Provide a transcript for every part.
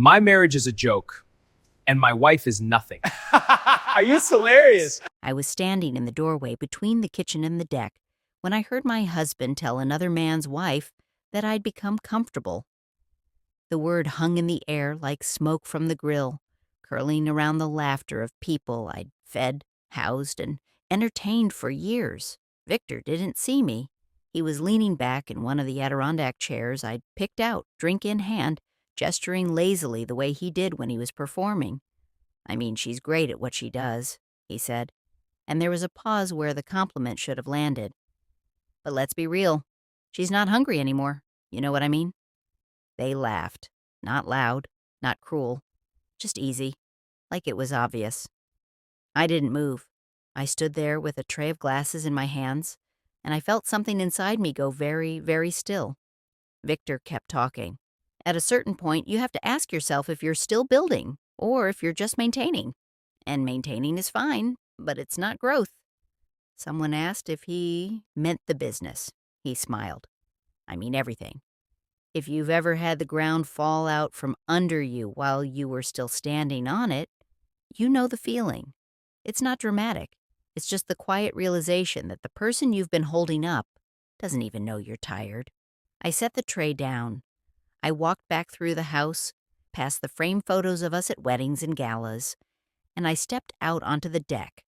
My marriage is a joke, and my wife is nothing. Are you hilarious? I was standing in the doorway between the kitchen and the deck when I heard my husband tell another man's wife that I'd become comfortable. The word hung in the air like smoke from the grill, curling around the laughter of people I'd fed, housed, and entertained for years. Victor didn't see me. He was leaning back in one of the Adirondack chairs I'd picked out, drink in hand, gesturing lazily the way he did when he was performing. "I mean, she's great at what she does," he said, and there was a pause where the compliment should have landed. "But let's be real. She's not hungry anymore. You know what I mean?" They laughed. Not loud, not cruel, just easy, like it was obvious. I didn't move. I stood there with a tray of glasses in my hands, and I felt something inside me go very, very still. Victor kept talking. "At a certain point, you have to ask yourself if you're still building or if you're just maintaining. And maintaining is fine, but it's not growth." Someone asked if he meant the business. He smiled. "I mean everything. If you've ever had the ground fall out from under you while you were still standing on it, you know the feeling. It's not dramatic. It's just the quiet realization that the person you've been holding up doesn't even know you're tired." I set the tray down. I walked back through the house, past the framed photos of us at weddings and galas, and I stepped out onto the deck.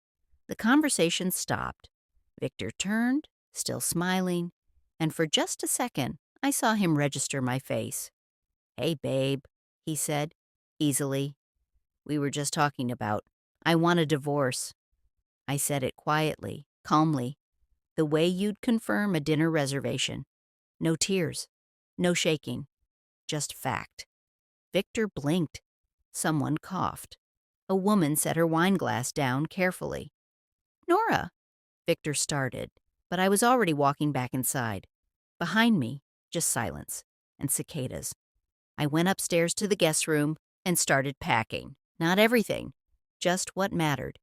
The conversation stopped. Victor turned, still smiling, and for just a second, I saw him register my face. "Hey, babe," he said, easily. "We were just talking about, I want a divorce." I said it quietly, calmly, the way you'd confirm a dinner reservation. No tears, no shaking, just fact. Victor blinked. Someone coughed. A woman set her wine glass down carefully. "Nora," Victor started, but I was already walking back inside. Behind me, just silence and cicadas. I went upstairs to the guest room and started packing. Not everything, just what mattered.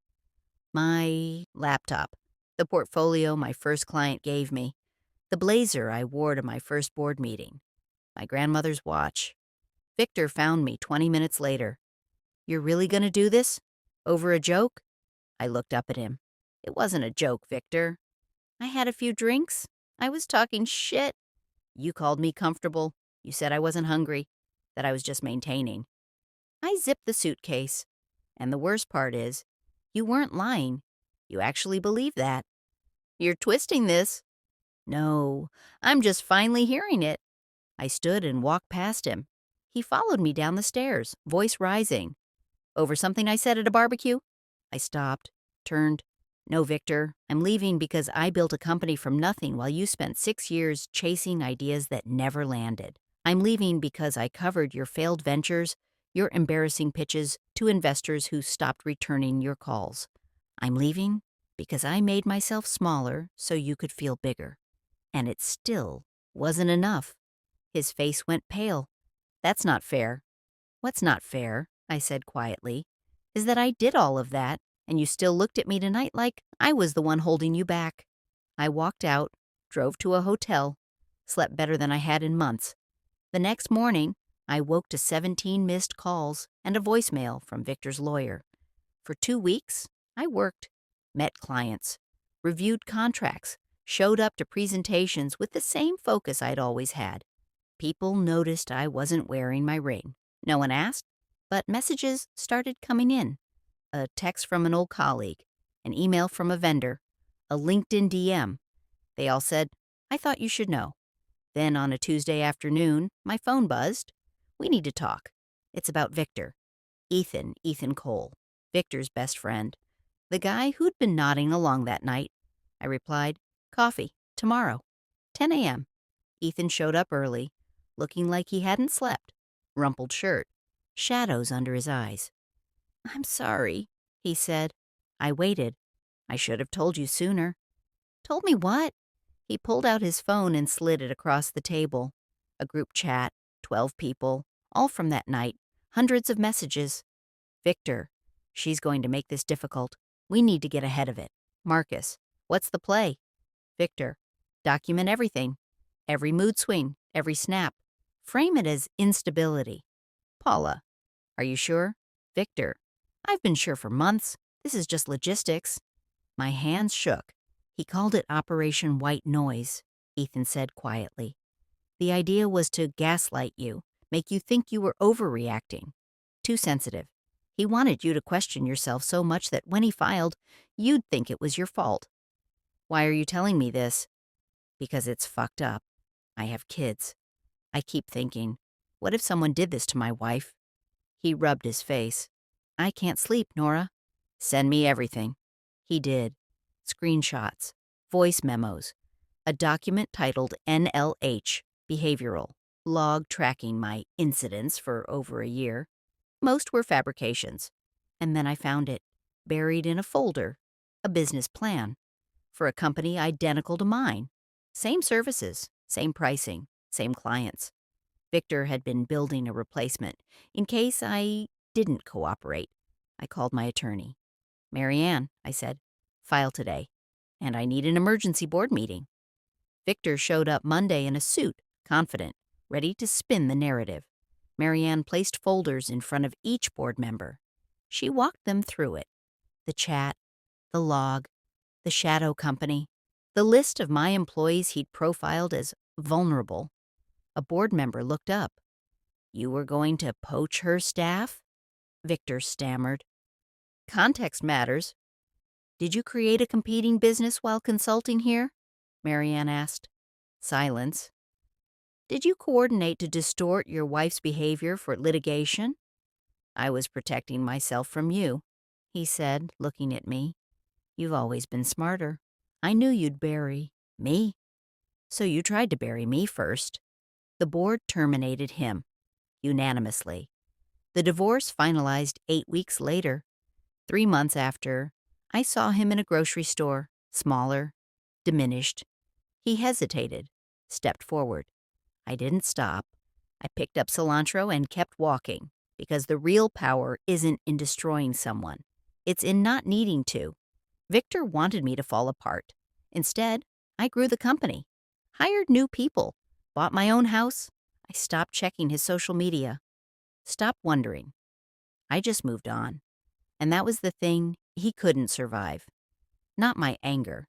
My laptop, the portfolio my first client gave me, the blazer I wore to my first board meeting, my grandmother's watch. Victor found me 20 minutes later. "You're really going to do this? Over a joke?" I looked up at him. "It wasn't a joke, Victor. I had a few drinks. I was talking shit. You called me comfortable. You said I wasn't hungry, that I was just maintaining. I zipped the suitcase. And the worst part is, you weren't lying. You actually believe that. You're twisting this." "No, I'm just finally hearing it." I stood and walked past him. He followed me down the stairs, voice rising. "Over something I said at a barbecue?" I stopped, turned. "No, Victor, I'm leaving because I built a company from nothing while you spent 6 years chasing ideas that never landed. I'm leaving because I covered your failed ventures, your embarrassing pitches to investors who stopped returning your calls. I'm leaving because I made myself smaller so you could feel bigger. And it still wasn't enough." His face went pale. "That's not fair." "What's not fair," I said quietly, "is that I did all of that, and you still looked at me tonight like I was the one holding you back." I walked out, drove to a hotel, slept better than I had in months. The next morning, I woke to 17 missed calls and a voicemail from Victor's lawyer. For 2 weeks, I worked, met clients, reviewed contracts, showed up to presentations with the same focus I'd always had. People noticed I wasn't wearing my ring. No one asked, but messages started coming in. A text from an old colleague, an email from a vendor, a LinkedIn DM. They all said, "I thought you should know." Then on a Tuesday afternoon, my phone buzzed. "We need to talk. It's about Victor." Ethan Cole, Victor's best friend. The guy who'd been nodding along that night. I replied, "Coffee, tomorrow, 10 a.m. Ethan showed up early, looking like he hadn't slept. Rumpled shirt, shadows under his eyes. "I'm sorry," he said. I waited. "I should have told you sooner." "Told me what?" He pulled out his phone and slid it across the table. A group chat, 12 people, all from that night, hundreds of messages. "Victor, she's going to make this difficult. We need to get ahead of it." Marcus, "What's the play?" Victor, "Document everything. Every mood swing, every snap. Frame it as instability." Paula, Are you sure? Victor, I've been sure for months. This is just logistics. My hands shook. He called it Operation White Noise, Ethan said quietly. The idea was to gaslight you, make you think you were overreacting. Too sensitive. He wanted you to question yourself so much that when he filed, you'd think it was your fault. Why are you telling me this? Because it's fucked up. I have kids. I keep thinking, what if someone did this to my wife? He rubbed his face. I can't sleep, Nora. Send me everything. He did. Screenshots, voice memos, a document titled NLH, Behavioral, log tracking my incidents for over a year. Most were fabrications. And then I found it, buried in a folder, a business plan, for a company identical to mine. Same services, same pricing, same clients. Victor had been building a replacement in case I didn't cooperate. I called my attorney. Marianne, I said, file today, and I need an emergency board meeting. Victor showed up Monday in a suit, confident, ready to spin the narrative. Marianne placed folders in front of each board member. She walked them through it. The chat, the log, the shadow company, the list of my employees he'd profiled as vulnerable. A board member looked up. You were going to poach her staff? Victor stammered. Context matters. Did you create a competing business while consulting here? Marianne asked. Silence. Did you coordinate to distort your wife's behavior for litigation? I was protecting myself from you, he said, looking at me. You've always been smarter. I knew you'd bury me. So you tried to bury me first. The board terminated him, unanimously. The divorce finalized 8 weeks later. 3 months after, I saw him in a grocery store, smaller, diminished. He hesitated, stepped forward. I didn't stop. I picked up cilantro and kept walking, because the real power isn't in destroying someone. It's in not needing to. Victor wanted me to fall apart. Instead, I grew the company, hired new people, bought my own house. I stopped checking his social media. Stopped wondering. I just moved on. And that was the thing he couldn't survive. Not my anger,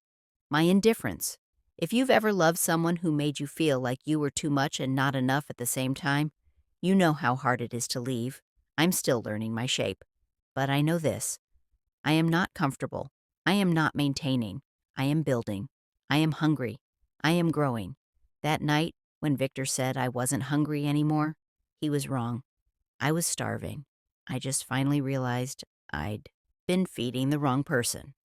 my indifference. If you've ever loved someone who made you feel like you were too much and not enough at the same time, you know how hard it is to leave. I'm still learning my shape. But I know this. I am not comfortable. I am not maintaining. I am building. I am hungry. I am growing. That night, when Victor said I wasn't hungry anymore, he was wrong. I was starving. I just finally realized I'd been feeding the wrong person.